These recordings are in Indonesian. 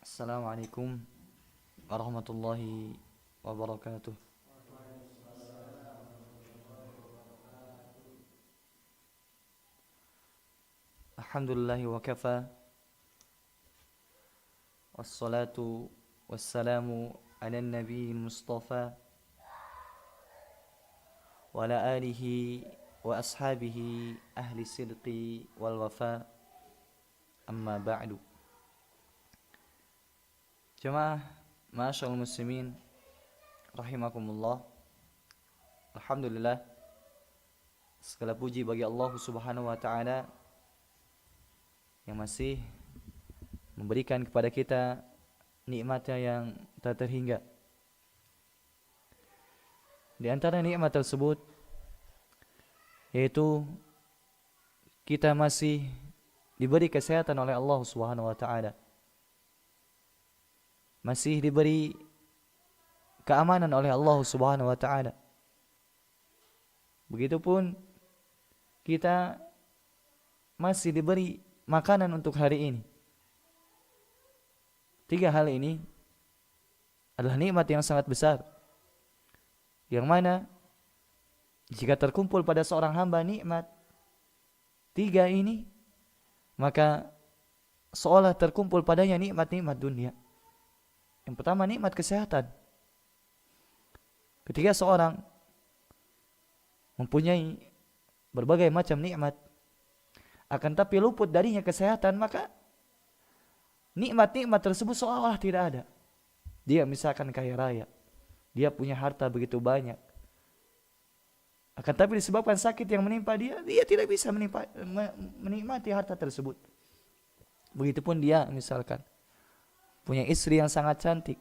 Assalamualaikum warahmatullahi wabarakatuh. Alhamdulillahi wa kafa. Wassalatu wassalamu ala nabi mustafa wa ala alihi wa ashabihi ahli sidqi wal wafa. Amma ba'du. Jemaah ma'asyiral muslimin rahimakumullah. Alhamdulillah, segala puji bagi Allah Subhanahu wa taala yang masih memberikan kepada kita nikmatnya yang tak terhingga. Di antara nikmat tersebut yaitu kita masih diberi kesehatan oleh Allah Subhanahu wa taala. Masih diberi keamanan oleh Allah Subhanahu wa taala. Begitupun kita masih diberi makanan untuk hari ini. Tiga hal ini adalah nikmat yang sangat besar, yang mana jika terkumpul pada seorang hamba nikmat tiga ini, maka seolah terkumpul padanya nikmat-nikmat dunia. Yang pertama, nikmat kesehatan. Ketika seorang mempunyai berbagai macam nikmat, akan tapi luput darinya kesehatan, maka nikmat-nikmat tersebut seolah tidak ada. Dia misalkan kaya raya, dia punya harta begitu banyak, akan tapi disebabkan sakit yang menimpa dia, dia tidak bisa menikmati harta tersebut. Begitupun dia misalkan punya istri yang sangat cantik,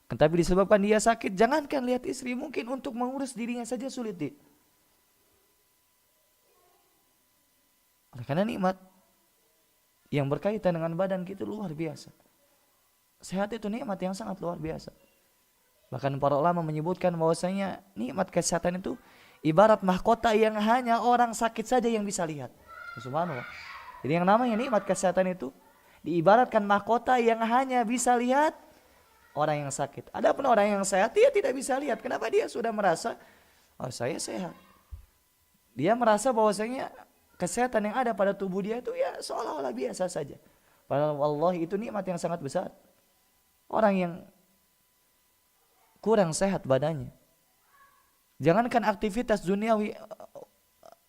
akan tapi disebabkan dia sakit, jangankan lihat istri, mungkin untuk mengurus dirinya saja sulit dia. Karena nikmat yang berkaitan dengan badan kita luar biasa. Sehat itu nikmat yang sangat luar biasa. Bahkan para ulama menyebutkan bahwasanya nikmat kesehatan itu ibarat mahkota yang hanya orang sakit saja yang bisa lihat. Subhanallah. Jadi yang namanya nikmat kesehatan itu diibaratkan mahkota yang hanya bisa lihat orang yang sakit. Adapun orang yang sehat dia tidak bisa lihat. Kenapa? Dia sudah merasa, oh saya sehat. Dia merasa bahwasanya kesehatan yang ada pada tubuh dia itu ya seolah-olah biasa saja. Padahal wallahi itu nikmat yang sangat besar. Orang yang kurang sehat badannya, jangankan aktivitas duniawi,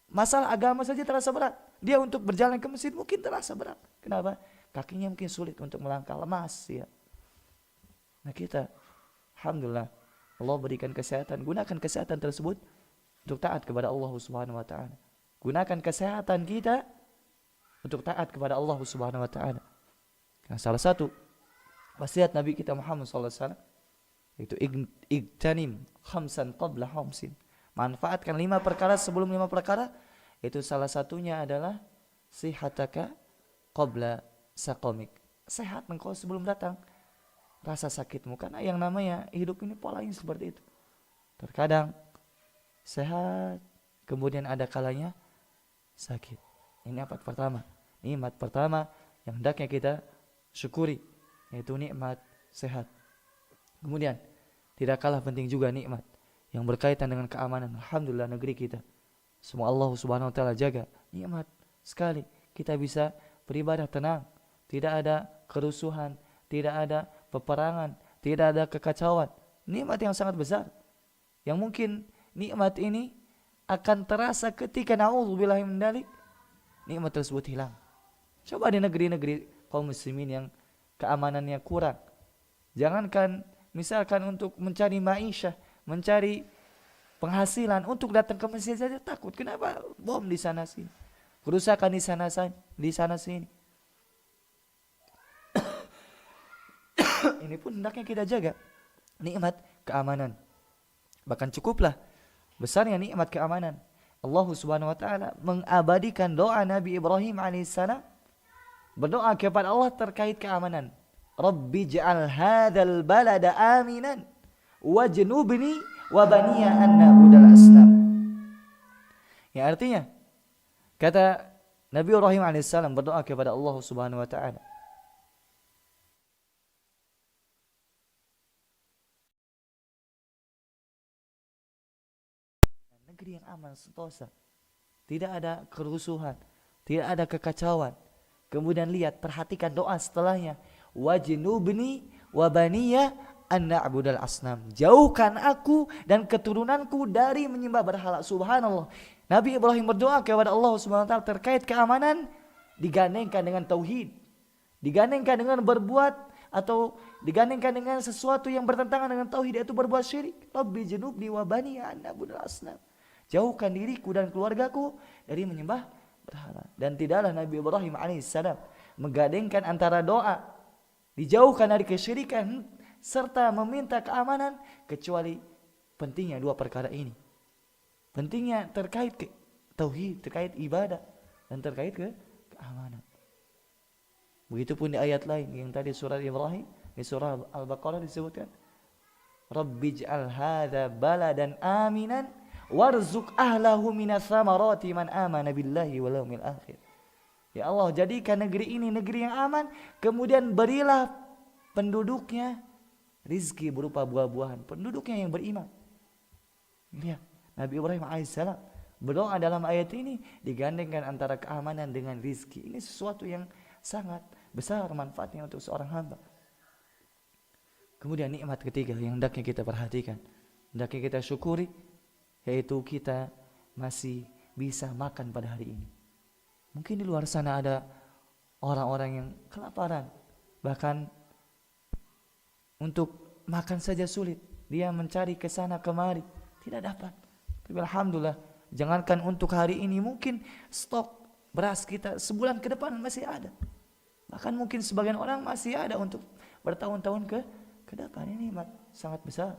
masalah agama saja terasa berat. Dia untuk berjalan ke masjid mungkin terasa berat. Kenapa? Kakinya mungkin sulit untuk melangkah, lemas ya. Nah kita, alhamdulillah, Allah berikan kesehatan. Gunakan kesehatan tersebut untuk taat kepada Allah Subhanahu wa taala. Gunakan kesehatan kita untuk taat kepada Allah Subhanahu wa taala. Nah, salah satu wasiat Nabi kita Muhammad sallallahu alaihi wasallam yaitu igtanim khamsan qabla khamsin. Manfaatkan 5 perkara sebelum 5 perkara. Itu salah satunya adalah sihataka qabla saqamik. Sehat engkau sebelum datang rasa sakitmu. Karena yang namanya hidup ini polanya seperti itu. Terkadang sehat, kemudian ada kalanya sakit. Ini apa pertama? Nikmat pertama yang hendaknya kita syukuri, yaitu nikmat sehat. Kemudian tidak kalah penting juga nikmat yang berkaitan dengan keamanan. Alhamdulillah negeri kita, semua Allah Subhanahu wa taala jaga. Nikmat sekali kita bisa beribadah tenang, tidak ada kerusuhan, tidak ada peperangan, tidak ada kekacauan. Nikmat yang sangat besar, yang mungkin nikmat ini akan terasa ketika na'udzubillahi min dzalik nikmat tersebut hilang. Coba di negeri-negeri kaum muslimin yang keamanannya kurang, jangankan misalkan untuk mencari ma'isyah, mencari penghasilan, untuk datang ke masjid saja takut. Kenapa? Bom di sana sini, kerusakan di sana sini. Ini pun hendaknya kita jaga nikmat keamanan. Bahkan cukuplah besarnya nikmat keamanan. Allah Subhanahu wa taala mengabadikan doa Nabi Ibrahim alaihissalam, berdoa kepada Allah terkait keamanan. Rabbi ja'al hadzal balada aminan wajnubni wa baniya an na'budal asnam. Yang artinya, kata Nabi Ibrahim alaihissalam berdoa kepada Allah Subhanahu wa taala, negeri yang aman, sentosa. Tidak ada kerusuhan, tidak ada kekacauan. Kemudian lihat, perhatikan doa setelahnya. Wajnubni wa baniya an na'budal asnam. Jauhkan aku dan keturunanku dari menyembah berhala. Subhanallah. Nabi Ibrahim berdoa kepada Allah Subhanahu wa taala terkait keamanan, digandengkan dengan tauhid. Digandengkan dengan berbuat atau digandengkan dengan sesuatu yang bertentangan dengan tauhid, yaitu berbuat syirik. Rabbi junubni wa baniya an na'budal asnam. Jauhkan diriku dan keluargaku dari menyembah berhala. Dan tidaklah Nabi Ibrahim alaihissalam menggandengkan antara doa dijauhkan dari kesyirikan serta meminta keamanan kecuali pentingnya dua perkara ini. Pentingnya terkait tauhid, terkait ibadah, dan terkait keamanan. Begitupun di ayat lain yang tadi surat Ibrahim, di surah Al-Baqarah disebutkan, Rabbij'al hadza baladan aminan warzuq ahlahu minas samarati man amana billahi wal yawmil akhir. Ya Allah, jadikan negeri ini negeri yang aman, kemudian berilah penduduknya rizki berupa buah-buahan, penduduknya yang beriman. Lihat, Nabi Ibrahim alaihissalam berdoa dalam ayat ini digandengkan antara keamanan dengan rizki. Ini sesuatu yang sangat besar manfaatnya untuk seorang hamba. Kemudian nikmat ketiga yang hendaknya kita perhatikan, hendaknya kita syukuri, yaitu kita masih bisa makan pada hari ini. Mungkin di luar sana ada orang-orang yang kelaparan, bahkan untuk makan saja sulit. Dia mencari ke sana kemari, tidak dapat. Tapi alhamdulillah, jangankan untuk hari ini, mungkin stok beras kita sebulan ke depan masih ada. Bahkan mungkin sebagian orang masih ada untuk bertahun-tahun ke depan. Ini nikmat sangat besar.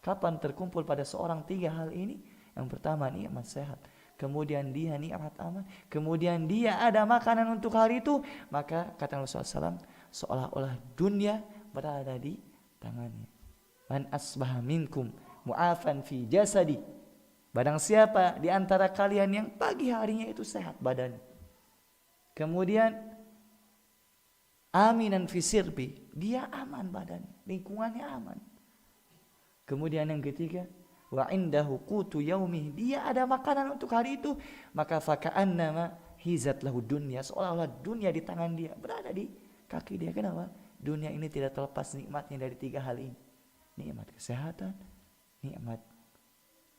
Kapan terkumpul pada seorang tiga hal ini? Yang pertama, nikmat sehat. Kemudian dia nikmat aman, kemudian dia ada makanan untuk hari itu, maka kata Rasulullah SAW, seolah-olah dunia berada di tangannya. Man asbaha minkum mu'afan fi jasadi. Barang siapa di antara kalian yang pagi harinya itu sehat badannya, kemudian aminan fi sirbi, dia aman badannya, lingkungannya aman. Kemudian yang ketiga, wa indahu qutu yaumih, dia ada makanan untuk hari itu, maka faka'annama hizat lahu dunya, seolah-olah dunia di tangan dia, berada di kaki dia. Kenapa? Dunia ini tidak terlepas nikmatnya dari tiga hal ini. Nikmat kesehatan, nikmat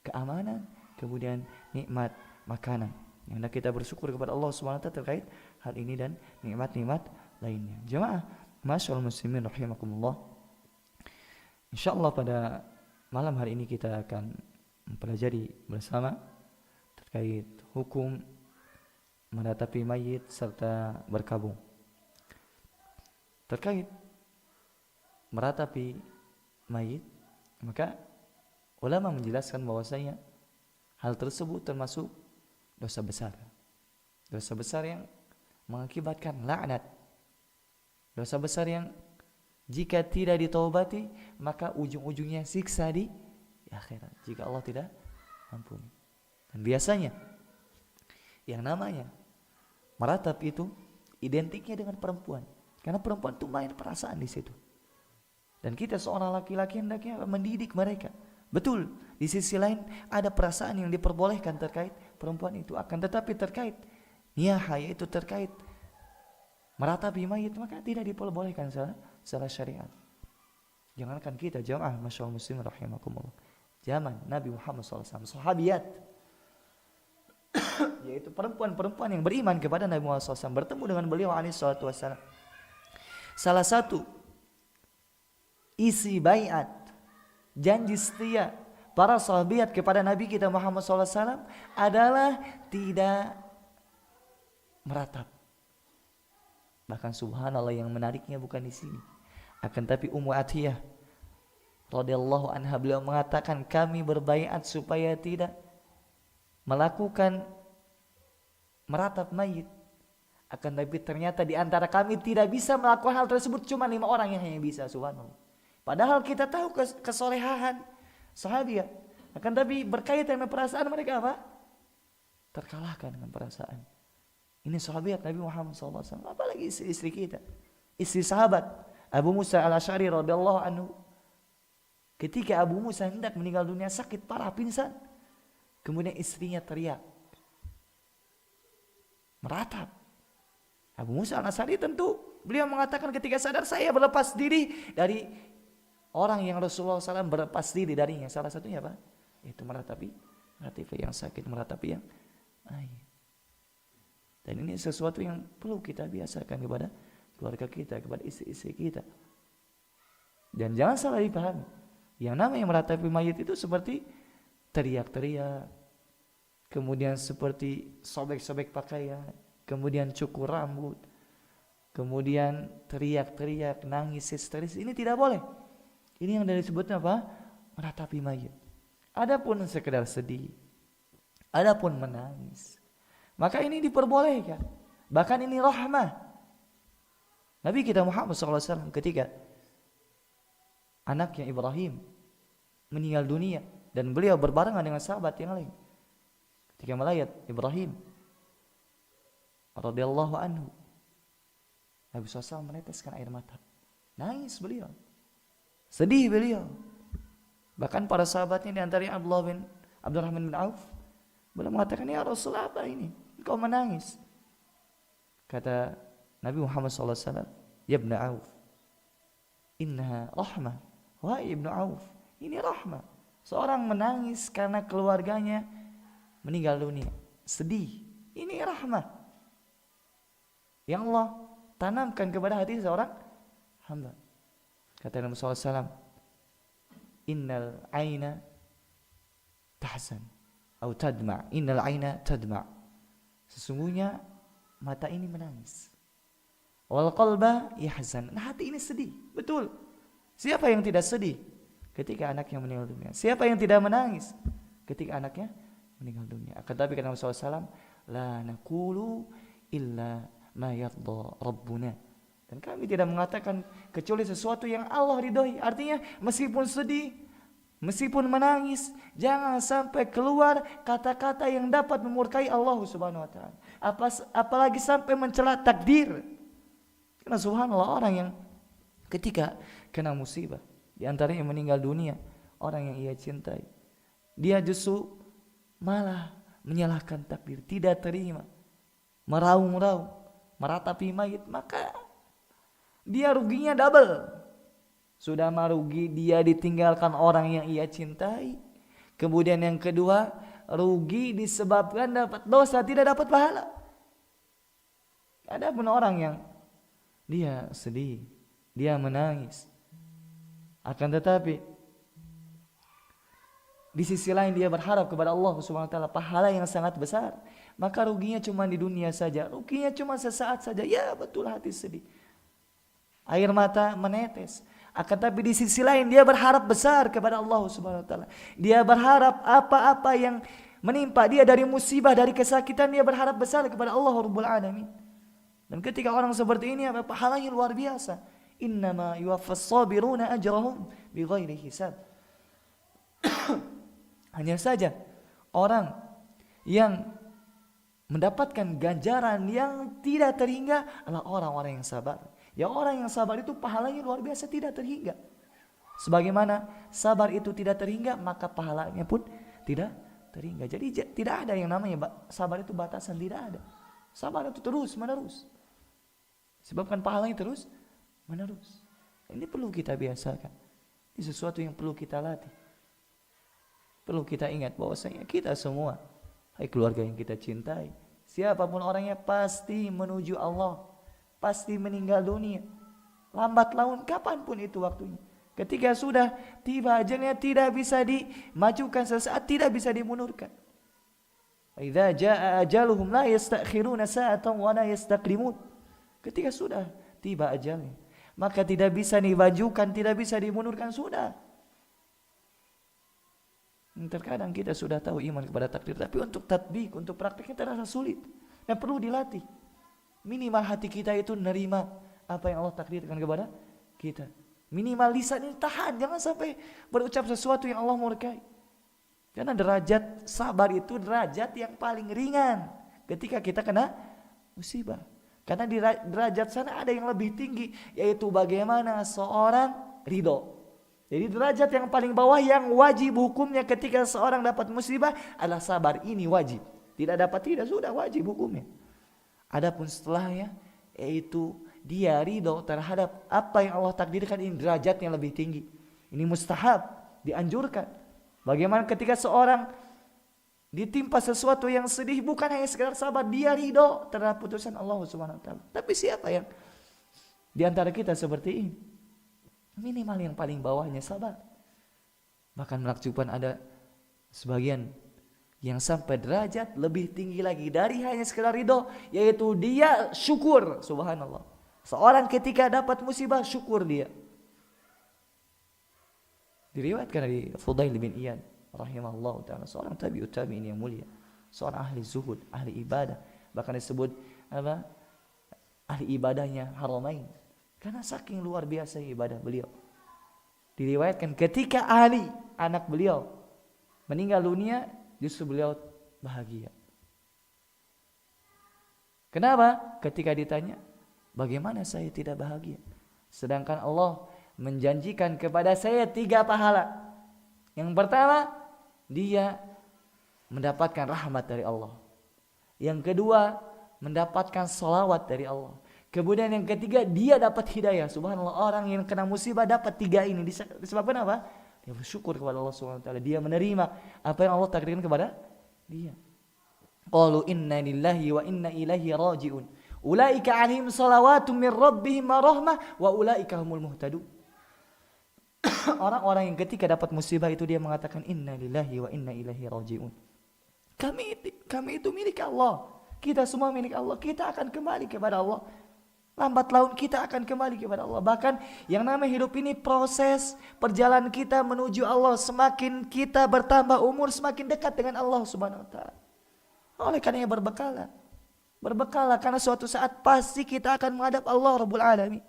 keamanan, kemudian nikmat makanan. Yang hendak kita bersyukur kepada Allah SWT terkait hal ini dan nikmat-nikmat lainnya. Jemaah masyaallah muslimin rahimakumullah. Insyaallah pada malam hari ini kita akan mempelajari bersama terkait hukum meratapi mayit serta berkabung. Terkait meratapi mayit, maka ulama menjelaskan bahwasanya hal tersebut termasuk dosa besar. Dosa besar yang mengakibatkan laknat. Dosa besar yang jika tidak ditaubati, maka ujung-ujungnya siksa di akhirat jika Allah tidak ampuni. Dan biasanya yang namanya meratap itu identiknya dengan perempuan, karena perempuan itu main perasaan di situ. Dan kita seorang laki-laki hendaknya mendidik mereka. Betul, di sisi lain ada perasaan yang diperbolehkan terkait perempuan itu, akan tetapi terkait niyaha, yaitu terkait meratapi mayit, maka tidak diperbolehkan secara syariat. Jangankan kita, jamaah masyaallah muslim rahimakumullah, zaman Nabi Muhammad SAW, sahabiat yaitu perempuan-perempuan yang beriman kepada Nabi Muhammad SAW bertemu dengan beliau alaihi salatu wassalam. Salah satu isi baiat, janji setia para sahabiat kepada Nabi kita Muhammad SAW adalah tidak meratap. Bahkan subhanallah, yang menariknya bukan di sini, akan tapi Ummu Atiyah radhiyallahu anha, beliau mengatakan kami berbaiat supaya tidak melakukan meratap mayit, akan tapi ternyata di antara kami tidak bisa melakukan hal tersebut, cuma 5 orang yang hanya bisa. Subhanallah. Padahal kita tahu kesolehan sahabiat, akan tapi berkaitan dengan perasaan mereka apa? Terkalahkan dengan perasaan. Ini sahabat Nabi Muhammad SAW, apalagi istri kita, istri sahabat Abu Musa al-Asy'ari radhiyallahu anhu. Ketika Abu Musa hendak meninggal dunia, sakit parah, pingsan, Kemudian istrinya teriak, meratap. Abu Musa al-Asy'ari tentu beliau mengatakan ketika sadar, saya berlepas diri dari orang yang Rasulullah SAW berlepas diri darinya. Salah satunya apa? Itu meratapi yang sakit, meratapi yang air. Dan ini sesuatu yang perlu kita biasakan kepada keluarga kita, kepada istri-istri kita. Dan jangan salah dipahami, yang namanya meratapi mayit itu seperti teriak-teriak, kemudian seperti sobek-sobek pakaian, kemudian cukur rambut, kemudian teriak-teriak, nangis histeris. Ini tidak boleh. Ini yang disebutnya apa? Meratapi mayit. Adapun sekedar sedih, adapun menangis, maka ini diperbolehkan. Bahkan ini rahmah. Nabi kita Muhammad SAW ketika anaknya Ibrahim meninggal dunia dan beliau berbarengan dengan sahabat yang lain, ketika melayat Ibrahim radhiyallahu anhu, Nabi SAW meneteskan air mata, nangis beliau, sedih beliau. Bahkan para sahabatnya di antaranya Abdurrahman bin Auf, beliau mengatakan, ya Rasul, apa ini? Engkau menangis. Kata Nabi Muhammad SAW, ya Ibn Auf, innaha rahmah. Wahai Ibn Auf, ini rahmah. Seorang menangis karena keluarganya meninggal dunia, sedih, ini rahmah yang Allah tanamkan kepada hati seorang hamba. Kata Nabi SAW, innal aina tahzan atau tadma, innal aina tadma. Sesungguhnya mata ini menangis. Wal qalba yahzan. Nah, hati ini sedih. Betul. Siapa yang tidak sedih ketika anaknya meninggal dunia? Siapa yang tidak menangis ketika anaknya meninggal dunia? Akan tapi kata Nabi SAW, la naqulu illa ma yardha rabbuna. Dan kami tidak mengatakan kecuali sesuatu yang Allah ridhoi. Artinya meskipun sedih, meskipun menangis, jangan sampai keluar kata-kata yang dapat memurkai Allah Subhanahu wa taala. Apalagi sampai mencela takdir. Karena subhanallah, orang yang ketika kena musibah, di antaranya yang meninggal dunia, orang yang ia cintai, dia justru malah menyalahkan takdir, tidak terima, meraung-raung, meratapi mayit, maka dia ruginya double. Sudah merugi dia ditinggalkan orang yang ia cintai. Kemudian yang kedua, rugi disebabkan dapat dosa, tidak dapat pahala. Ada pun orang yang dia sedih, dia menangis, akan tetapi di sisi lain dia berharap kepada Allah Subhanahu wa taala pahala yang sangat besar, maka ruginya cuma di dunia saja, ruginya cuma sesaat saja. Ya betul, hati sedih, air mata menetes. Akan tapi di sisi lain dia berharap besar kepada Allah Subhanahu wa taala. Dia berharap apa-apa yang menimpa dia dari musibah, dari kesakitan, dia berharap besar kepada Allah Rabbul Alamin. Dan ketika orang seperti ini, pahalanya luar biasa. Innama yuwaffas sabiruna ajrahum bighairi hisab. Hanya saja orang yang mendapatkan ganjaran yang tidak terhingga adalah orang-orang yang sabar. Ya, orang yang sabar itu pahalanya luar biasa, tidak terhingga. Sebagaimana sabar itu tidak terhingga, maka pahalanya pun tidak terhingga. Jadi tidak ada yang namanya sabar itu batasan, tidak ada. Sabar itu terus menerus, sebabkan pahalanya terus menerus. Ini perlu kita biasakan. Ini sesuatu yang perlu kita latih. Perlu kita ingat bahwasanya kita semua, hai keluarga yang kita cintai, siapapun orangnya pasti menuju Allah, pasti meninggal dunia. Lambat laun, kapanpun itu waktunya. Ketika sudah tiba ajalnya, tidak bisa dimajukan sesaat, tidak bisa dimundurkan. Idza jaa ajaluhum la yastakhiruna sa'atan wa la yastaqdimun. Ketika sudah tiba ajalnya, maka tidak bisa dimajukan, tidak bisa dimundurkan, sudah. Terkadang kita sudah tahu iman kepada takdir, tapi untuk tatbik, untuk prakteknya terasa sulit dan perlu dilatih. Minimal hati kita itu nerima apa yang Allah takdirkan kepada kita. Minimal lisan ini tahan, jangan sampai berucap sesuatu yang Allah murkai. Karena derajat sabar itu derajat yang paling ringan ketika kita kena musibah. Karena di derajat sana ada yang lebih tinggi, yaitu bagaimana seorang ridho. Jadi derajat yang paling bawah yang wajib hukumnya ketika seorang dapat musibah adalah sabar. Ini wajib. Tidak dapat tidak, sudah wajib hukumnya. Adapun setelahnya yaitu dia ridho terhadap apa yang Allah takdirkan, ini derajatnya lebih tinggi. Ini mustahab, dianjurkan. Bagaimana ketika seorang ditimpa sesuatu yang sedih, bukan hanya sekedar sabar, dia ridho terhadap putusan Allah Subhanahu wa taala. Tapi siapa yang di antara kita seperti ini? Minimal yang paling bawahnya sabar. Bahkan menakjubkan ada sebagian yang sampai derajat lebih tinggi lagi dari hanya sekedar ridho, yaitu dia syukur. Subhanallah. Seorang ketika dapat musibah, syukur dia. Diriwayatkan dari Fudail bin Iyad rahimahullah ta'ala, seorang tabi'ut tabi'in yang mulia, seorang ahli zuhud, ahli ibadah, bahkan disebut apa? Ahli ibadahnya Haramain, karena saking luar biasa ibadah beliau. Diriwayatkan ketika ahli anak beliau meninggal dunia, justru beliau bahagia. Kenapa? Ketika ditanya, bagaimana saya tidak bahagia? Sedangkan Allah menjanjikan kepada saya 3 pahala. Yang pertama, dia mendapatkan rahmat dari Allah. Yang kedua, mendapatkan salawat dari Allah. Kemudian yang ketiga, dia dapat hidayah. Subhanallah, orang yang kena musibah dapat 3 ini. Disebabkan apa? Dia bersyukur kepada Allah Subhanahu wa taala. Dia menerima apa yang Allah takdirkan kepada dia. Qalu inna lillahi wa inna ilaihi raji'un. Ulaika 'alaihim shalawatun min rabbihim wa rahmah wa ulaika humul muhtadun. Orang-orang yang ketika dapat musibah itu dia mengatakan inna lillahi wa inna ilaihi raji'un. Kami itu milik Allah. Kita semua milik Allah. Kita akan kembali kepada Allah. Lambat laun kita akan kembali kepada Allah. Bahkan yang namanya hidup ini proses perjalanan kita menuju Allah. Semakin kita bertambah umur, semakin dekat dengan Allah Subhanahu wa taala. Oleh karenanya berbekalah. Berbekalah karena suatu saat pasti kita akan menghadap Allah Rabbul Alamin.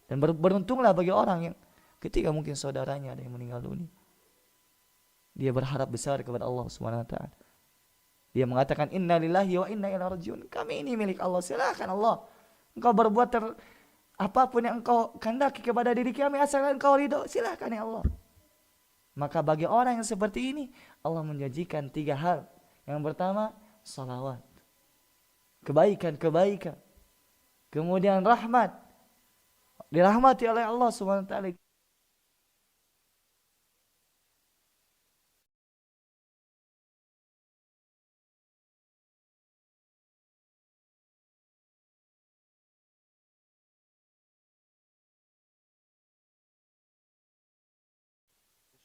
Dan beruntunglah bagi orang yang ketika mungkin saudaranya ada yang meninggal dunia, dia berharap besar kepada Allah Subhanahu wa taala. Dia mengatakan inna lillahi wa inna ilaihi raji'un. Kami ini milik Allah. Silakan Allah, engkau berbuat apapun yang engkau kehendaki kepada diri kami, asalkan engkau ridho, silakan ya Allah. Maka bagi orang yang seperti ini, Allah menjanjikan 3 hal. Yang pertama, salawat, kebaikan. Kemudian rahmat, dirahmati oleh Allah Subhanahu wa taala.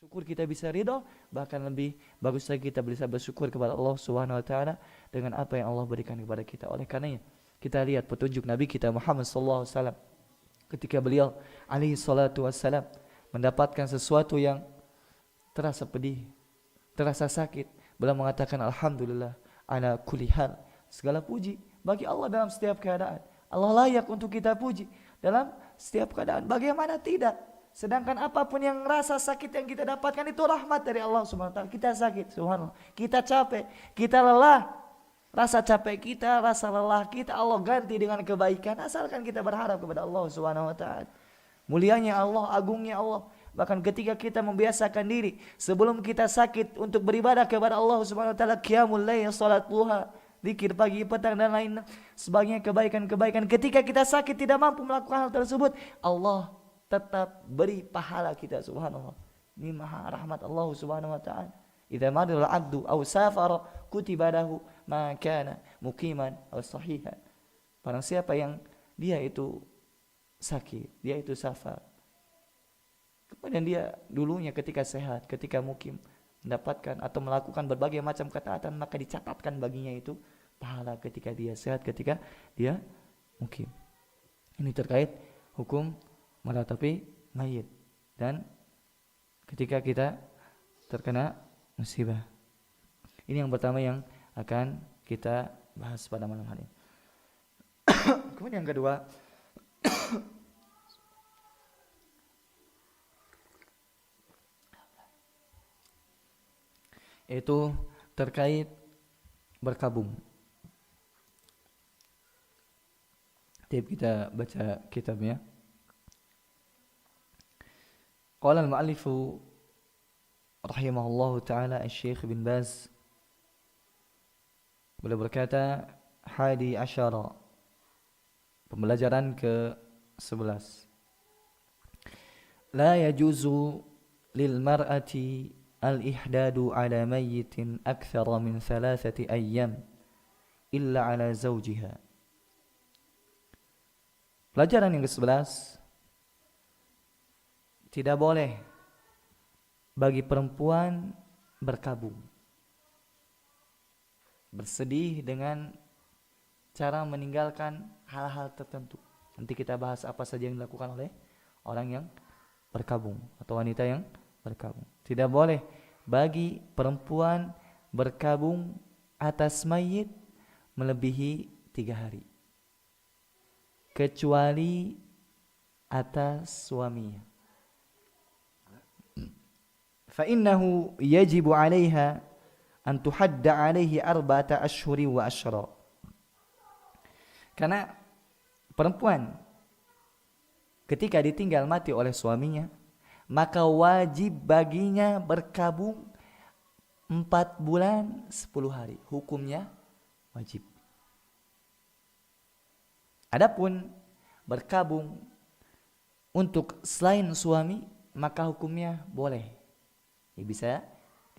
Syukur kita bisa ridho, bahkan lebih bagus lagi kita bisa bersyukur kepada Allah Subhanahu wa taala dengan apa yang Allah berikan kepada kita. Oleh karenanya kita lihat petunjuk Nabi kita Muhammad sallallahu alaihi wasallam ketika beliau alaihi salatu wassalam mendapatkan sesuatu yang terasa pedih, terasa sakit, beliau mengatakan alhamdulillah ala kulli hal. Segala puji bagi Allah dalam setiap keadaan. Allah layak untuk kita puji dalam setiap keadaan. Bagaimana tidak? Sedangkan apapun yang rasa sakit yang kita dapatkan itu rahmat dari Allah Subhanahu wa taala. Kita sakit, subhanallah. Kita capek, kita lelah. Rasa capek kita, rasa lelah kita Allah ganti dengan kebaikan asalkan kita berharap kepada Allah Subhanahu wa taala. Mulianya Allah, agungnya Allah. Bahkan ketika kita membiasakan diri sebelum kita sakit untuk beribadah kepada Allah Subhanahu wa taala, qiyamul lail, salat duha, zikir pagi petang dan lain sebagainya kebaikan-kebaikan. Ketika kita sakit tidak mampu melakukan hal tersebut, Allah tetap beri pahala kita, subhanallah. Ini maha rahmat Allah Subhanahu wa taala. Idza marida al-'abdu aw safara kutiba lahu ma kana muqiman aw sahihan. Barang siapa yang dia itu sakit, dia itu safar, kemudian dia dulunya ketika sehat, ketika mukim mendapatkan atau melakukan berbagai macam ketaatan, maka dicatatkan baginya itu pahala ketika dia sehat, ketika dia mukim. Ini terkait hukum meratapi mayit dan ketika kita terkena musibah. Ini yang pertama yang akan kita bahas pada malam hari ini. Kemudian yang kedua, itu terkait berkabung. Tiap kita baca kitabnya, Qala al-mu'allifu rahimahullahu ta'ala Syekh bin Baz, beliau berkata, hadi asyara, pembelajaran ke-11, la yajuzu lil mar'ati al-ihdadu ala mayyitin akthara min 3 ayyam illa ala zawjiha. Pelajaran yang ke-11, tidak boleh bagi perempuan berkabung, bersedih dengan cara meninggalkan hal-hal tertentu. Nanti kita bahas apa saja yang dilakukan oleh orang yang berkabung atau wanita yang berkabung. Tidak boleh bagi perempuan berkabung atas mayit melebihi 3 hari, kecuali atas suaminya. فإنه يجب عليها أن تحد عليه 4 أشهر وعشرا. Karena perempuan ketika ditinggal mati oleh suaminya, maka wajib baginya berkabung 4 bulan 10 hari. Hukumnya wajib. Adapun berkabung untuk selain suami, maka hukumnya boleh. Ya, bisa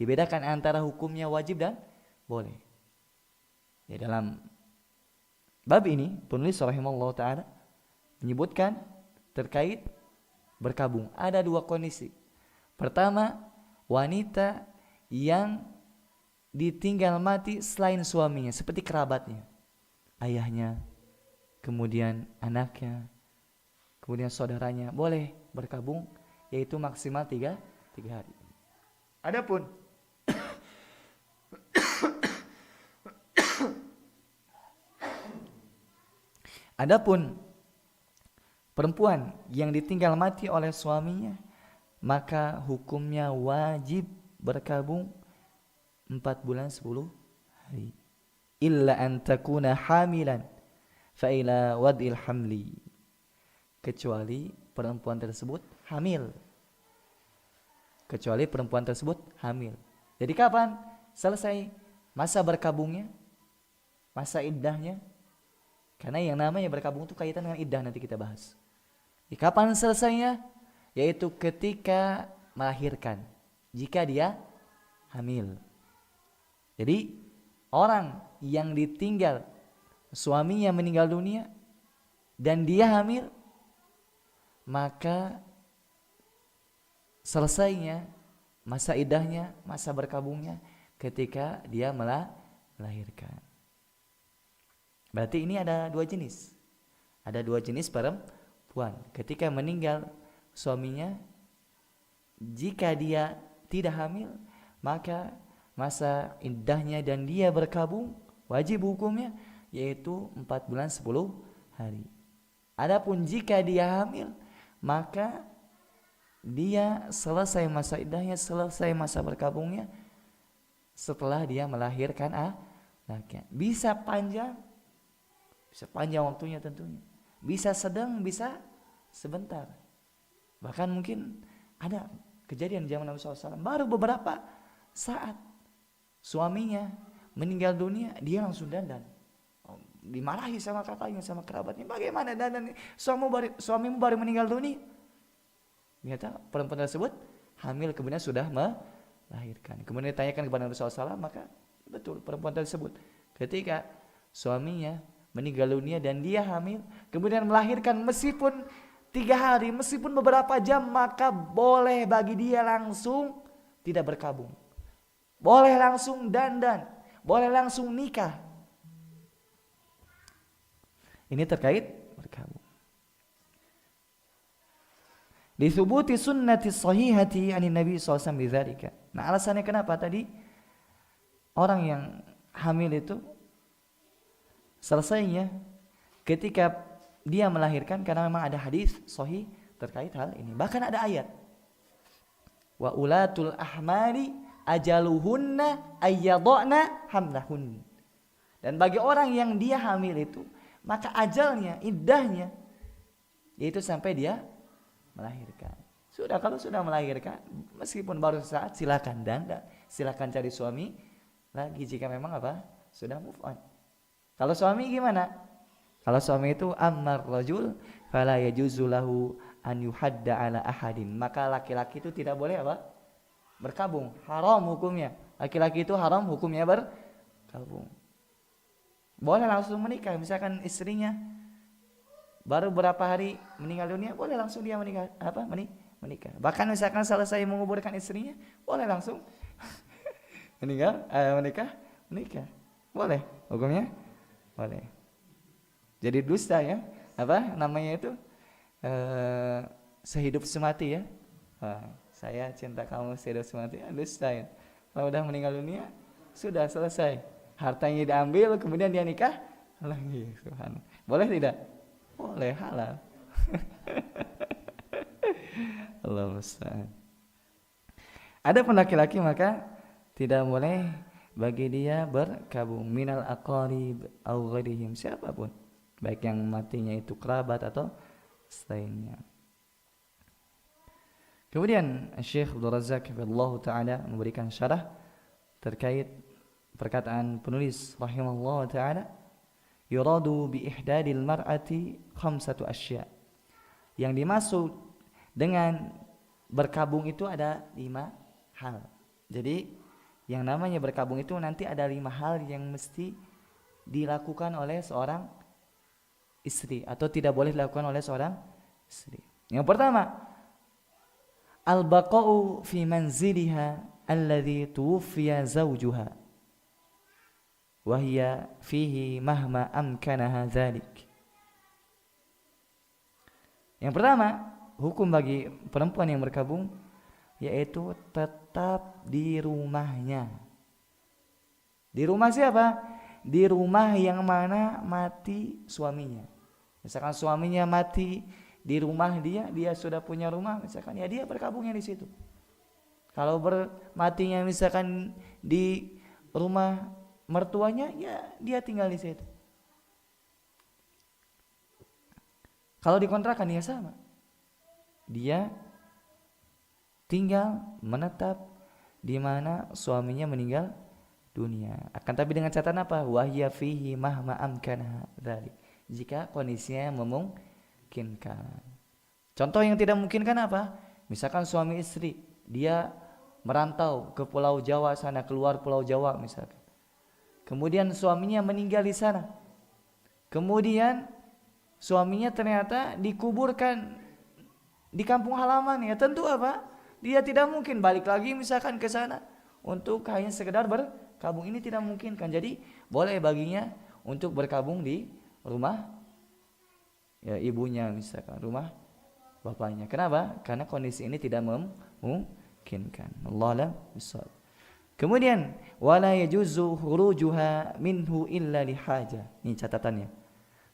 dibedakan antara hukumnya wajib dan boleh. Ya, dalam bab ini penulis rahimahullah ta'ala menyebutkan terkait berkabung ada 2 kondisi. Pertama, wanita yang ditinggal mati selain suaminya, seperti kerabatnya, ayahnya, kemudian anaknya, kemudian saudaranya, boleh berkabung, yaitu maksimal 3 hari. Adapun perempuan yang ditinggal mati oleh suaminya, maka hukumnya wajib berkabung 4 bulan 10 hari. Illa an takuna hamilan fa ila wad'il hamli. Kecuali perempuan tersebut hamil. Jadi kapan selesai masa berkabungnya, masa iddahnya? Karena yang namanya berkabung itu kaitan dengan iddah, nanti kita bahas. Jadi kapan selesainya? Yaitu ketika melahirkan, jika dia hamil. Jadi orang yang ditinggal suaminya meninggal dunia dan dia hamil, maka selesainya masa iddahnya, masa berkabungnya ketika dia melahirkan. Berarti ini ada 2 jenis. Ada 2 jenis perempuan. Ketika meninggal suaminya, jika dia tidak hamil, maka masa iddahnya dan dia berkabung wajib hukumnya, yaitu 4 bulan 10 hari. Adapun jika dia hamil, maka dia selesai masa iddahnya, selesai masa berkabungnya setelah dia melahirkan anaknya. Bisa panjang waktunya tentunya. Bisa sedang, bisa sebentar. Bahkan mungkin ada kejadian zaman Nabi SAW, baru beberapa saat suaminya meninggal dunia, dia langsung dandan. Dimarahi sama kakaknya, sama kerabatnya, bagaimana dandan? Suamimu baru meninggal dunia. Ternyata perempuan tersebut hamil, kemudian sudah melahirkan. Kemudian ditanyakan kepada Nabi SAW, maka betul perempuan tersebut ketika suaminya meninggal dunia dan dia hamil, kemudian melahirkan meskipun 3 hari, meskipun beberapa jam, maka boleh bagi dia langsung tidak berkabung. Boleh langsung dandan, boleh langsung nikah. Ini terkait berkabung. Dithubuti sunnati sahihati anin Nabi SAW bidzalika. Nah, alasannya kenapa tadi orang yang hamil itu selesainya ketika dia melahirkan, karena memang ada hadis sahih terkait hal ini. Bahkan ada ayat, wa ulatul ahmali ajaluhunna ayyadna hamlahun. Dan bagi orang yang dia hamil itu, maka ajalnya, iddahnya, yaitu sampai dia melahirkan. Sudah, kalau sudah melahirkan, meskipun baru saat, silakan. Dan silakan cari suami lagi jika memang apa? Sudah move on. Kalau suami gimana? Kalau suami itu ammar rajul fala yajuzu lahu an yuhadda ala ahadin. Maka laki-laki itu tidak boleh apa? Berkabung. Haram hukumnya. Laki-laki itu haram hukumnya berkabung. Boleh langsung menikah. Misalkan istrinya baru berapa hari meninggal dunia, boleh langsung dia menikah. Menikah. Bahkan misalkan selesai menguburkan istrinya, boleh langsung menikah. Boleh. Hukumnya boleh. Jadi dusta ya, namanya itu sehidup semati ya. Saya cinta kamu sehidup semati, dusta ya. Kalau udah meninggal dunia, sudah selesai. Hartanya diambil, kemudian dia nikah lagi. Subhanallah. Boleh tidak? Boleh, halal. Allah musta'an. Adapun laki-laki maka tidak boleh bagi dia berkabung minal aqarib au ghairihim, siapapun, baik yang matinya itu kerabat atau selainnya. Kemudian Syekh Abdul Razak radhiyallahu taala memberikan syarah terkait perkataan penulis rahimahullah taala, yuradu bi ihdadil mar'ati khamsatu asya. Yang dimaksud dengan berkabung itu ada 5 hal. Jadi yang namanya berkabung itu nanti ada 5 hal yang mesti dilakukan oleh seorang istri atau tidak boleh dilakukan oleh seorang istri. Yang pertama, al-baqa'u fi manziliha alladhi tuwfiya zawjuha wa hiya fihi mahma amkanaha dzalik. Yang pertama, hukum bagi perempuan yang berkabung yaitu tetap di rumahnya. Di rumah siapa? Di rumah yang mana mati suaminya. Misalkan suaminya mati di rumah dia sudah punya rumah, misalkan ya dia berkabungnya di situ. Kalau matinya misalkan di rumah mertuanya, ya dia tinggal di situ. Kalau dikontrakan ya sama. Dia tinggal menetap di mana suaminya meninggal dunia. Akan tapi dengan catatan apa? Wahya fihi mahma amkanha dzalik. Jika kondisinya memungkinkan. Contoh yang tidak memungkinkan apa? Misalkan suami istri, dia merantau ke Pulau Jawa sana, keluar Pulau Jawa misalkan. Kemudian suaminya meninggal di sana. Kemudian suaminya ternyata dikuburkan di kampung halaman, ya tentu apa? Dia tidak mungkin balik lagi misalkan ke sana untuk hanya sekedar berkabung. Ini tidak mungkin kan. Jadi boleh baginya untuk berkabung di rumah ya ibunya misalkan, rumah bapaknya. Kenapa? Karena kondisi ini tidak memungkinkan. Allah a'lam bishawab. Kemudian wala yajuzu khurujuha minhu illa lihaja. Ini catatannya.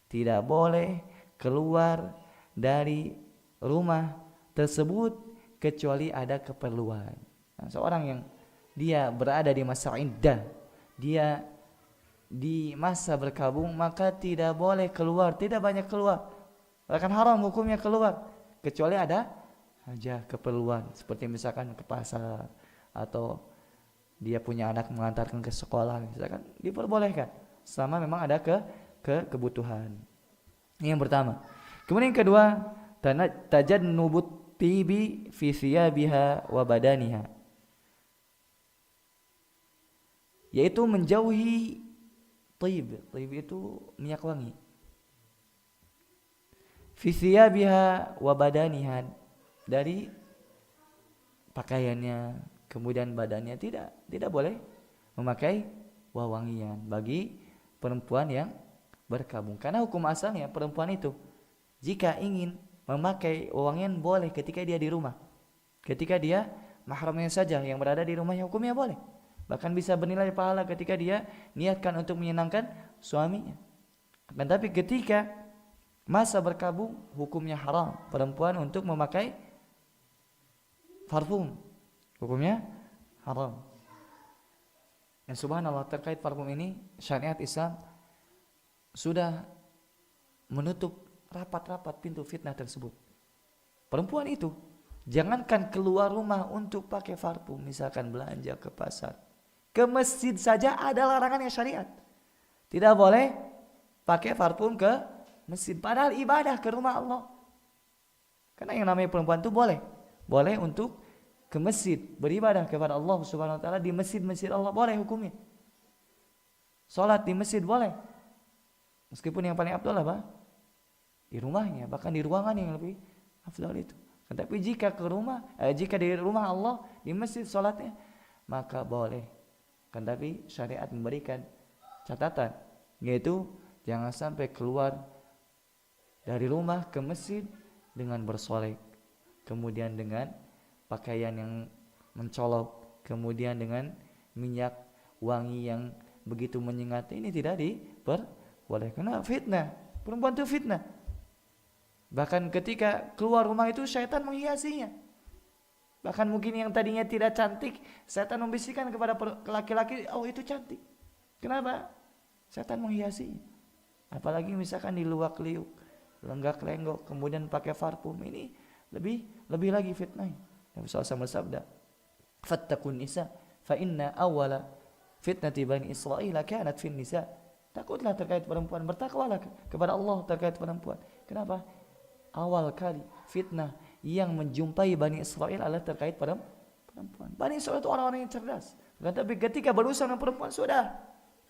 Tidak boleh keluar dari rumah tersebut kecuali ada keperluan. Nah, seorang yang dia berada di masa iddah, dia di masa berkabung, maka tidak boleh keluar, tidak banyak keluar. Bahkan haram hukumnya keluar kecuali ada aja keperluan, seperti misalkan ke pasar atau dia punya anak mengantarkan ke sekolah misalkan, diperbolehkan selama memang ada kebutuhan. Ini yang pertama. Kemudian yang kedua, tajannubut tibi fi thiyabiha wa badaniha, yaitu menjauhi tib. Tib itu minyak wangi. Fi thiyabiha wa badaniha, dari pakaiannya, kemudian badannya, tidak boleh memakai wewangian bagi perempuan yang berkabung. Karena hukum asalnya perempuan itu jika ingin memakai wewangian boleh ketika dia di rumah. Ketika dia mahramnya saja yang berada di rumahnya, hukumnya boleh. Bahkan bisa bernilai pahala ketika dia niatkan untuk menyenangkan suaminya. Dan tapi ketika masa berkabung, hukumnya haram perempuan untuk memakai parfum. Hukumnya haram. Dan subhanallah, terkait parfum ini syariat Islam sudah menutup rapat-rapat pintu fitnah tersebut. Perempuan itu Jangankan keluar rumah untuk pakai parfum, misalkan belanja ke pasar, ke masjid saja ada larangan yang syariat. Tidak boleh pakai parfum ke masjid, padahal ibadah ke rumah Allah. Karena yang namanya perempuan itu boleh untuk ke masjid beribadah kepada Allah Subhanahu wa taala di masjid-masjid Allah, boleh hukumnya. Salat di masjid boleh. Meskipun yang paling afdal apa? Di rumahnya, bahkan di ruangan yang lebih afdal itu. Tetapi jika di rumah Allah di masjid salatnya, maka boleh. Kan tapi syariat memberikan catatan, yaitu jangan sampai keluar dari rumah ke masjid dengan bersolek, kemudian dengan pakaian yang mencolok, kemudian dengan minyak wangi yang begitu menyengat. Ini tidak diperbolehkan, karena fitnah. Perempuan itu fitnah. Bahkan ketika keluar rumah itu syaitan menghiasinya. Bahkan mungkin yang tadinya tidak cantik, syaitan membisikkan kepada laki-laki, oh itu cantik. Kenapa? Syaitan menghiasinya. Apalagi misalkan di luak-liuk, lenggak-lenggok, kemudian pakai parfum, ini lebih lagi fitnah. Nabi SAW bersabda, "Fattaqun nisa, fa inna awwala fitnati bani Israil kanat fin nisa." Takutlah terkait perempuan, bertakwalah kepada Allah terkait perempuan. Kenapa? Awal kali fitnah yang menjumpai Bani Israel adalah terkait perempuan. Bani Israel itu orang-orang yang cerdas. Tapi ketika berurusan dengan perempuan sudah.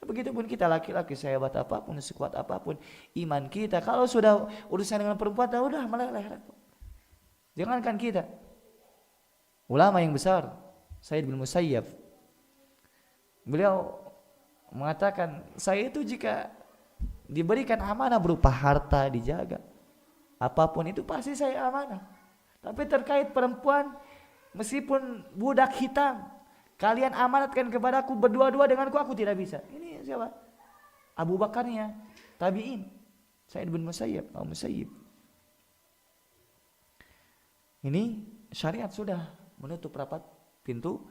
Begitupun kita laki-laki, sehebat apapun, sekuat apapun iman kita, kalau sudah urusan dengan perempuan, sudah meleleh. Jangankan kita. Ulama yang besar, Sa'id bin Musayyab, beliau mengatakan, saya itu jika diberikan amanah berupa harta dijaga, apapun itu pasti saya amanah. Tapi terkait perempuan, meskipun budak hitam, kalian amanatkan kepadaku, berdua-dua denganku, aku tidak bisa. Ini siapa? Abu Bakarnya tabi'in, Sa'id bin Musayyab, Musayyib. Ini syariat sudah menutup rapat pintu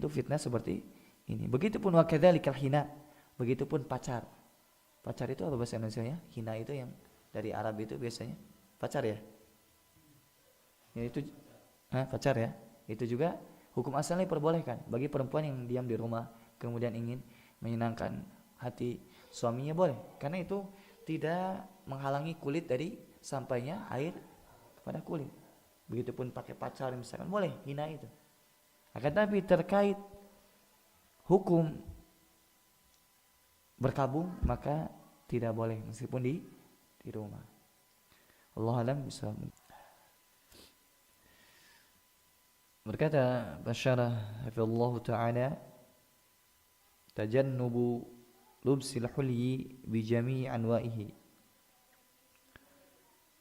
fitnah seperti ini. Begitupun wa kadzalikal hina, begitupun pacar. Pacar itu apa bahasa Indonesia-nya? Hina itu yang dari Arab itu biasanya pacar ya? Ya itu pacar ya. Itu juga hukum asalnya diperbolehkan bagi perempuan yang diam di rumah kemudian ingin menyenangkan hati suaminya, boleh. Karena itu tidak menghalangi kulit dari sampainya air kepada kulit. Begitupun pakai pacar misalkan, boleh hina itu. Akan tapi terkait hukum berkabung maka tidak boleh meskipun di rumah. Allah alam bisa. Berkata Basyarah hafizallahu ta'ala, tajannubu lubsil hulyi bi jami' anwa'ihi.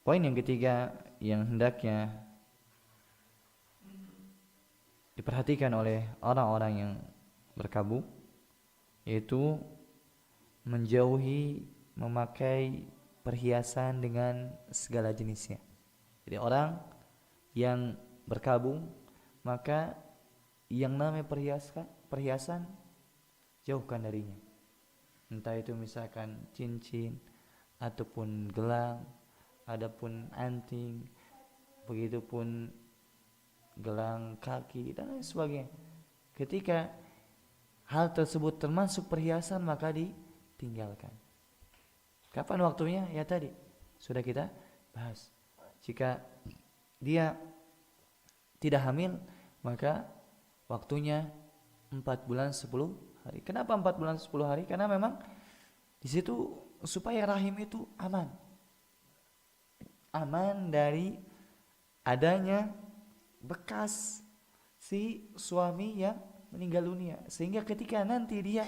Poin yang ketiga yang hendaknya diperhatikan oleh orang-orang yang berkabung, yaitu menjauhi memakai perhiasan dengan segala jenisnya. Jadi orang yang berkabung, maka yang namanya perhiasan jauhkan darinya. Entah itu misalkan cincin ataupun gelang, adapun anting, begitupun gelang kaki dan lain sebagainya. Ketika hal tersebut termasuk perhiasan maka ditinggalkan. Kapan waktunya? Ya tadi sudah kita bahas. Jika dia tidak hamil maka waktunya 4 bulan 10 hari. Kenapa 4 bulan 10 hari? Karena memang di situ supaya rahim itu aman. Aman dari adanya bekas si suami yang meninggal dunia, sehingga ketika nanti dia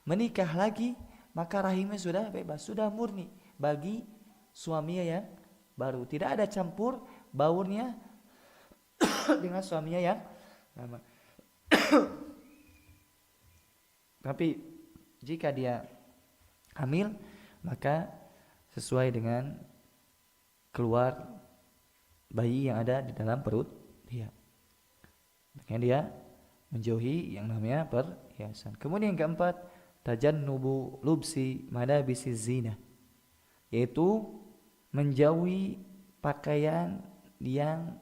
menikah lagi maka rahimnya sudah bebas, sudah murni bagi suaminya yang baru, tidak ada campur baurnya dengan suaminya yang lama. Tapi jika dia hamil maka sesuai dengan keluar bayi yang ada di dalam perut dia, makanya dia menjauhi yang namanya perhiasan. Kemudian yang keempat, tajannubu lubsi malabisi zina, yaitu menjauhi pakaian yang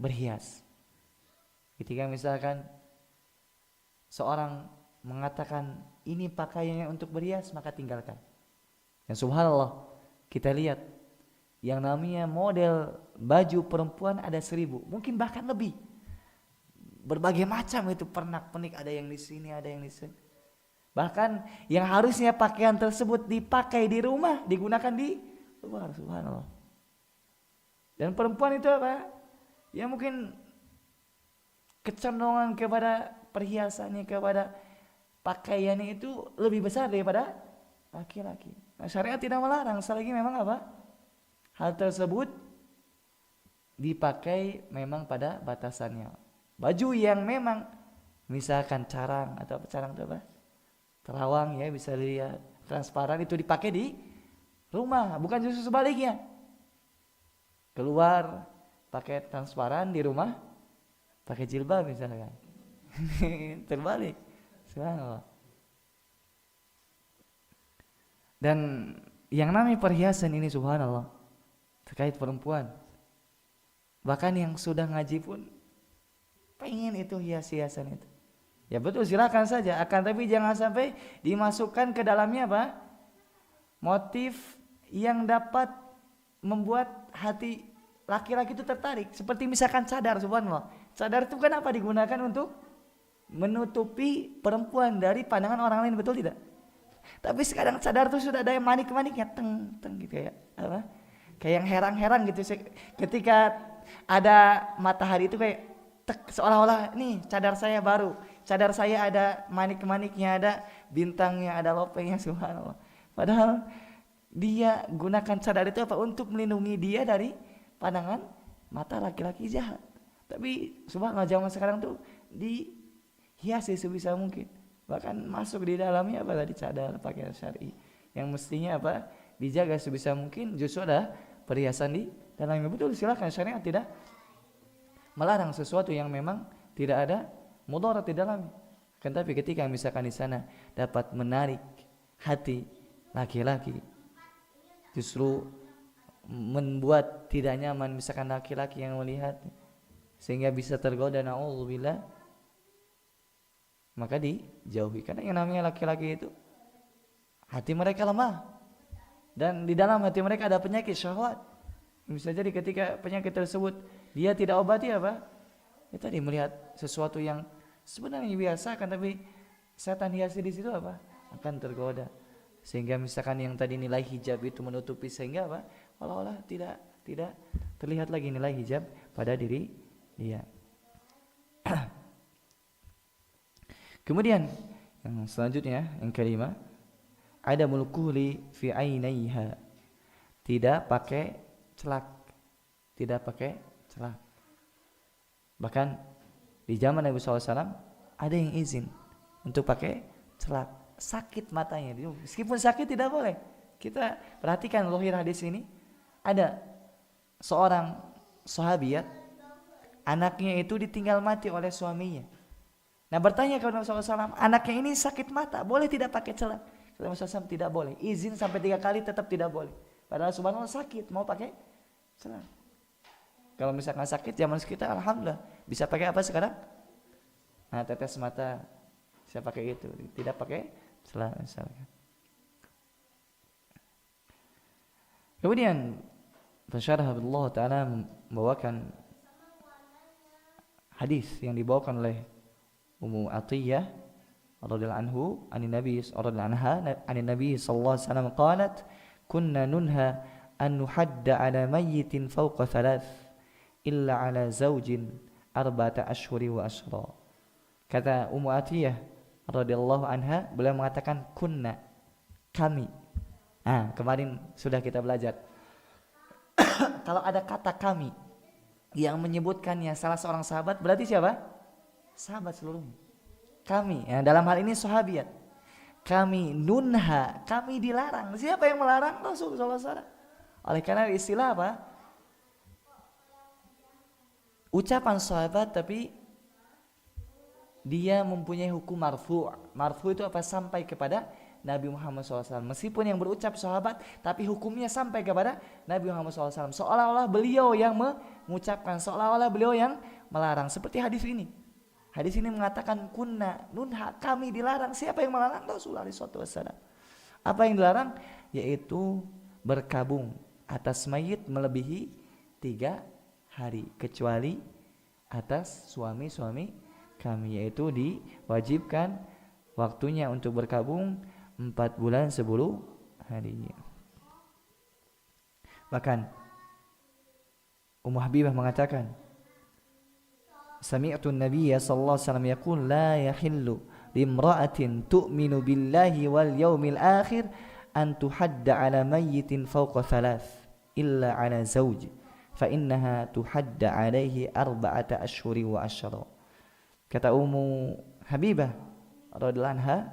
berhias. Ketika misalkan seorang mengatakan ini pakaiannya untuk berhias, maka tinggalkan. Dan subhanallah, kita lihat yang namanya model baju perempuan ada 1000, mungkin bahkan lebih. Berbagai macam itu, pernak-pernik, ada yang di sini, ada yang di sini. Bahkan yang harusnya pakaian tersebut dipakai di rumah, digunakan di luar, subhanallah. Dan perempuan itu apa? Ya mungkin kecenderungan kepada perhiasannya, kepada pakaiannya itu lebih besar daripada laki-laki. Nah, syariat tidak melarang selagi memang apa? Hal tersebut dipakai memang pada batasannya. Baju yang memang misalkan carang atau carang itu apa? Terawang ya, bisa dilihat, transparan, itu dipakai di rumah, bukan justru sebaliknya. Keluar pakai transparan, di rumah pakai jilbab misalkan. Terbalik. Subhanallah. Dan yang namanya perhiasan ini subhanallah terkait perempuan, bahkan yang sudah ngaji pun pengen itu hias-hiasan itu. Ya betul, silakan saja, akan tapi jangan sampai dimasukkan ke dalamnya apa? Motif yang dapat membuat hati laki-laki itu tertarik. Seperti misalkan cadar, subhanallah. Cadar itu kan apa? Digunakan untuk menutupi perempuan dari pandangan orang lain, betul tidak? Tapi sekarang cadar itu sudah ada yang manik-maniknya, teng gitu ya, apa? Kayak yang herang-herang gitu. Ketika ada matahari itu kayak seolah-olah nih cadar saya baru, cadar saya ada manik-maniknya, ada bintangnya, ada lopengnya, subhanallah. Padahal dia gunakan cadar itu apa? Untuk melindungi dia dari pandangan mata laki-laki jahat. Tapi subhanallah zaman sekarang tuh dihiasi sebisa mungkin. Bahkan masuk di dalamnya apa tadi, cadar pakaian syar'i yang mestinya apa? Dijaga sebisa mungkin, justru ada perhiasan di dalamnya. Betul, silakan, syariat tidak melarang sesuatu yang memang tidak ada mudarat di dalamnya. Kan tapi ketika misalkan di sana dapat menarik hati laki-laki, justru membuat tidak nyaman misalkan laki-laki yang melihat, sehingga bisa tergoda, na'udzubillah, maka dijauhi. Karena yang namanya laki-laki itu hati mereka lemah, dan di dalam hati mereka ada penyakit syahwat. Bisa jadi ketika penyakit tersebut dia tidak obati apa? Ya tadi melihat sesuatu yang sebenarnya biasa, kan tapi setan hiasi di situ apa? Akan tergoda. Sehingga misalkan yang tadi nilai hijab itu menutupi, sehingga apa? Olah-olah tidak terlihat lagi nilai hijab pada diri dia. Kemudian yang selanjutnya, yang kelima, ada mulkuhli fi ainaiha, tidak pakai celak, tidak pakai celak. Bahkan di zaman Nabi SAW ada yang izin untuk pakai celak, sakit matanya, meskipun sakit tidak boleh. Kita perhatikan lohir hadis ini, ada seorang sahabiat, anaknya itu ditinggal mati oleh suaminya. Nah bertanya kepada Nabi SAW, anaknya ini sakit mata, boleh tidak pakai celak? Kata Nabi SAW, tidak boleh. Izin sampai 3 kali tetap tidak boleh. Padahal subhanallah sakit, mau pakai celak. Kalau misalkan sakit zaman sekitar, alhamdulillah bisa pakai apa sekarang? Nah, tetes mata bisa pakai itu, tidak pakai celak misalkan. Kemudian Pensyarah Allah Ta'ala membawakan hadis yang dibawakan oleh Ummu Atiyah radhiyallahu anhu anin Nabi radhiyallahu anha anin Nabi sallallahu alaihi wasallam qalat kunna nunha an nuhadda ala mayyitin fawqa thalath illa ala zawjin arba'ata ashhuri wa ashra. Kata Ummu Atiyah radhiyallahu anha, beliau mengatakan kunna, kami. Kemarin sudah kita belajar. Kalau ada kata kami yang menyebutkannya salah seorang sahabat, berarti siapa? Sahabat seluruhnya. Kami, ya, dalam hal ini sahabiat. Kami nunha, kami dilarang. Siapa yang melarang? Rasulullah SAW. Oleh karena istilah apa? Ucapan sahabat tapi dia mempunyai hukum marfu'. Marfu' itu apa? Sampai kepada Nabi Muhammad SAW. Meskipun yang berucap sahabat, tapi hukumnya sampai kepada Nabi Muhammad SAW. Seolah-olah beliau yang mengucapkan, seolah-olah beliau yang melarang. Seperti hadis ini. Hadis ini mengatakan kunna nunha, kami dilarang. Siapa yang melarang? Rasulullah SAW. Apa yang dilarang? Yaitu berkabung atas mayit melebihi 3 hari, kecuali atas suami-suami kami, yaitu diwajibkan waktunya untuk berkabung 4 bulan 10 hari. Bahkan Ummu Habibah mengatakan, sami'tu an-nabiyya sallallahu alaihi wasallam yaqul la yahillu limra'atin tu'minu billahi wal yawmil akhir an tuhadda 'ala mayyitin fawqa 3 illa 'ala zawj fa innaha tuhadda 'alaihi 4 ashhuri wa ashra. Kata Ummu Habibah radhiyallahu anha,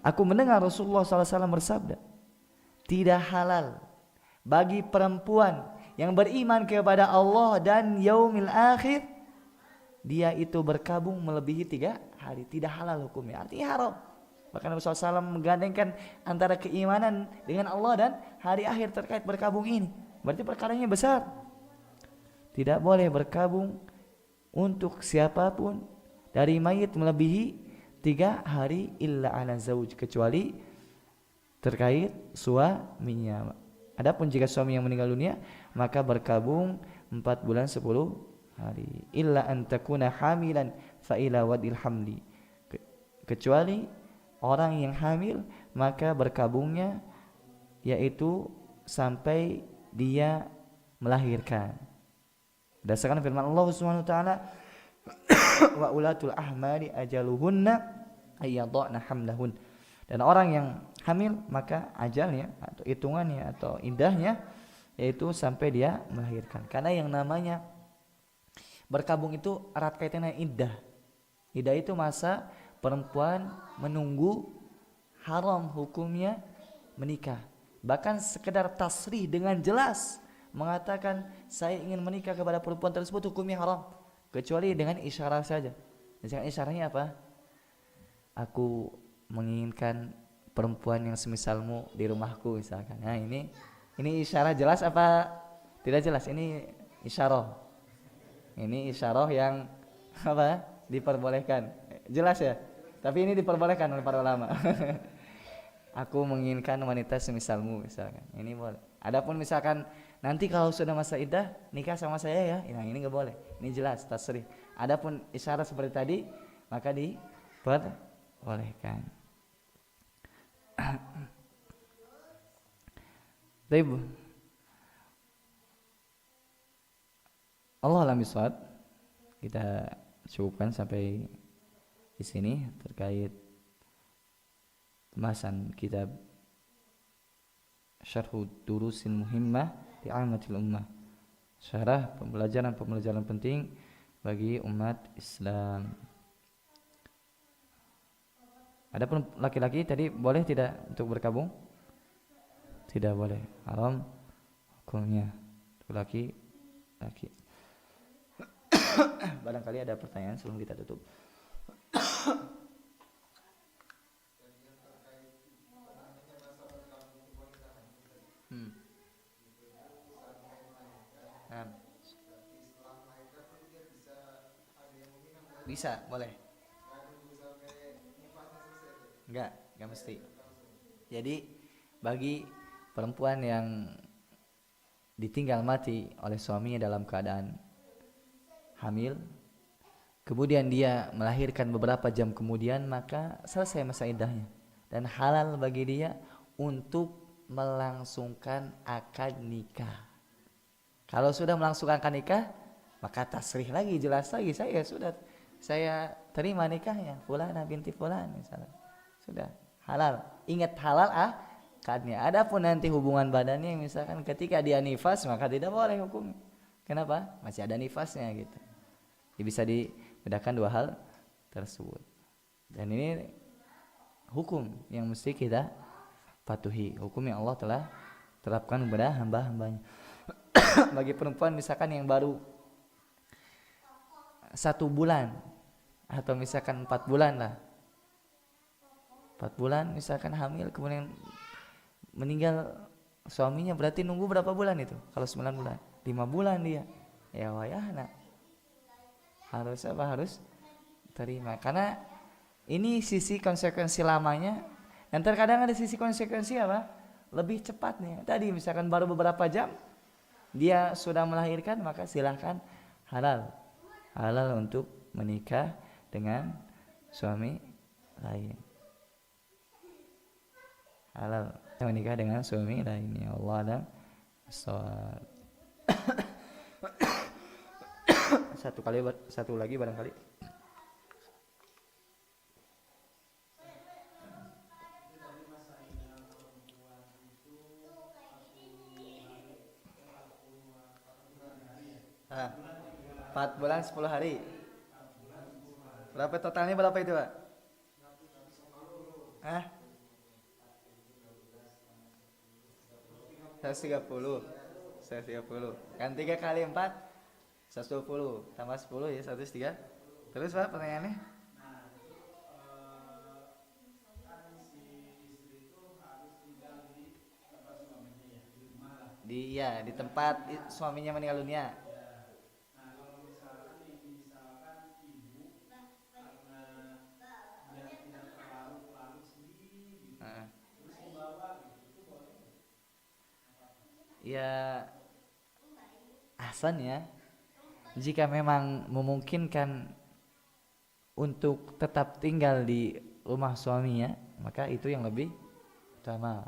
aku mendengar Rasulullah SAW bersabda, tidak halal bagi perempuan yang beriman kepada Allah dan yaumil akhir, dia itu berkabung melebihi 3 hari. Tidak halal hukumnya, artinya haram. Bahkan Nabi SAW menggandengkan antara keimanan dengan Allah dan hari akhir terkait berkabung ini. Berarti perkaranya besar. Tidak boleh berkabung untuk siapapun dari mayit melebihi 3 hari illa ala zauj, kecuali terkait suaminya. Adapun jika suami yang meninggal dunia, maka berkabung 4 bulan 10 hari. Illa an takuna hamilan fa ila wadil hamli, kecuali orang yang hamil, maka berkabungnya yaitu sampai dia melahirkan. Berdasarkan firman Allah Subhanahu wa taala, wa ulatul ahmali ajaluhunna ayyadhna hamlahun. Dan orang yang hamil maka ajalnya atau hitungannya atau indahnya yaitu sampai dia melahirkan. Karena yang namanya berkabung itu erat kaitannya iddah. Iddah itu masa perempuan menunggu, haram hukumnya menikah. Bahkan sekedar tasrih dengan jelas mengatakan saya ingin menikah kepada perempuan tersebut, hukumnya haram, kecuali dengan isyarat saja. Misalkan isyaratnya apa? Aku menginginkan perempuan yang semisalmu di rumahku misalkan. Nah, ini isyarat jelas apa tidak jelas? Ini isyarah. Ini isyarah yang apa? Diperbolehkan. Jelas ya? Tapi ini diperbolehkan oleh para ulama. Aku menginginkan wanita semisalmu misalkan. Ini boleh. Adapun misalkan nanti kalau sudah masa iddah nikah sama saya ya, yang ini enggak boleh. Ini jelas tasrih. Adapun isyarat seperti tadi maka diperbolehkan. Baik. Allah alam bisawab. Kita cukupkan sampai di sini terkait pembahasan kitab Syarhud Durusin Muhimmah di Amatil Ummah. Syarah pembelajaran penting bagi umat Islam. Adapun laki-laki tadi boleh tidak untuk berkabung? Tidak boleh, haram hukumnya. Laki. Barangkali ada pertanyaan sebelum kita tutup. Bisa, boleh. Enggak mesti. Jadi bagi perempuan yang ditinggal mati oleh suaminya dalam keadaan hamil, kemudian dia melahirkan beberapa jam kemudian, maka selesai masa iddahnya dan halal bagi dia untuk melangsungkan akad nikah. Kalau sudah melangsungkan akad nikah, maka tasrih lagi, jelas lagi, saya terima nikahnya Fulana binti Fulan misalnya. Sudah halal. Ingat halal akadnya. Adapun nanti hubungan badannya misalkan ketika dia nifas, maka tidak boleh hukum. Kenapa? Masih ada nifasnya gitu. Jadi bisa dibedakan dua hal tersebut. Dan ini hukum yang mesti kita patuhi, hukum yang Allah telah terapkan kepada hamba-hambanya. Bagi perempuan misalkan yang baru 1 bulan atau misalkan 4 bulan lah 4 bulan misalkan hamil kemudian meninggal suaminya, berarti nunggu berapa bulan itu? Kalau 9 bulan 5 bulan dia, ya wayahna harus apa, harus terima, karena ini sisi konsekuensi lamanya. Dan terkadang ada sisi konsekuensi apa, lebih cepatnya. Tadi misalkan baru beberapa jam dia sudah melahirkan, maka silahkan halal untuk menikah dengan suami lain, halal menikah dengan suami lainnya. Allah ada soal. Satu lagi barangkali. Ah, 4 bulan 10 hari. Berapa totalnya, berapa itu Pak? Ah, 130. 130 kan 3 kali 4 120 tambah 10 ya 103. Terus Pak pertanyaannya? Di tempat suaminya meninggal dunia. Nah, ya ahsan ya, jika memang memungkinkan untuk tetap tinggal di rumah suaminya, maka itu yang lebih utama.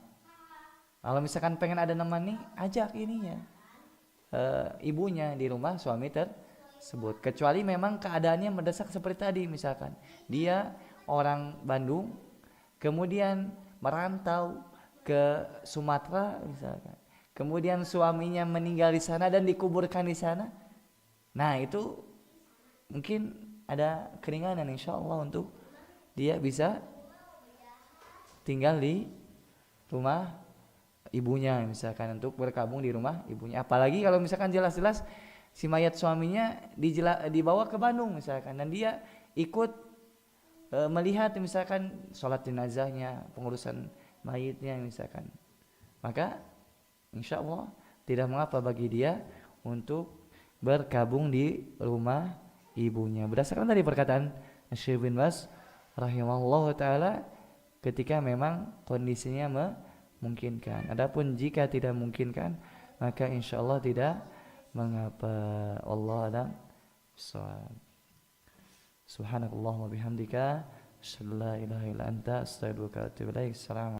Kalau misalkan pengen ada nemani, ajak ininya, ibunya di rumah suami tersebut. Kecuali memang keadaannya mendesak seperti tadi, misalkan dia orang Bandung, kemudian merantau ke Sumatera misalkan, kemudian suaminya meninggal di sana dan dikuburkan di sana. Nah itu mungkin ada keringanan insya Allah untuk dia bisa tinggal di rumah ibunya misalkan, untuk berkabung di rumah ibunya. Apalagi kalau misalkan jelas-jelas si mayat suaminya dibawa ke Bandung misalkan, dan dia ikut melihat misalkan sholat jenazahnya, pengurusan mayitnya misalkan, maka insya Allah tidak mengapa bagi dia untuk berkabung di rumah ibunya. Berdasarkan dari perkataan Syekh bin Baz rahimahullah ta'ala, ketika memang kondisinya memungkinkan. Adapun jika tidak memungkinkan, maka insya Allah tidak mengapa. Allah a'lam bishawab. Subhanakallahumma bihamdika asyhadu an la ilaha illa anta astaghfiruka wa atubu ilaik. Assalamualaikum.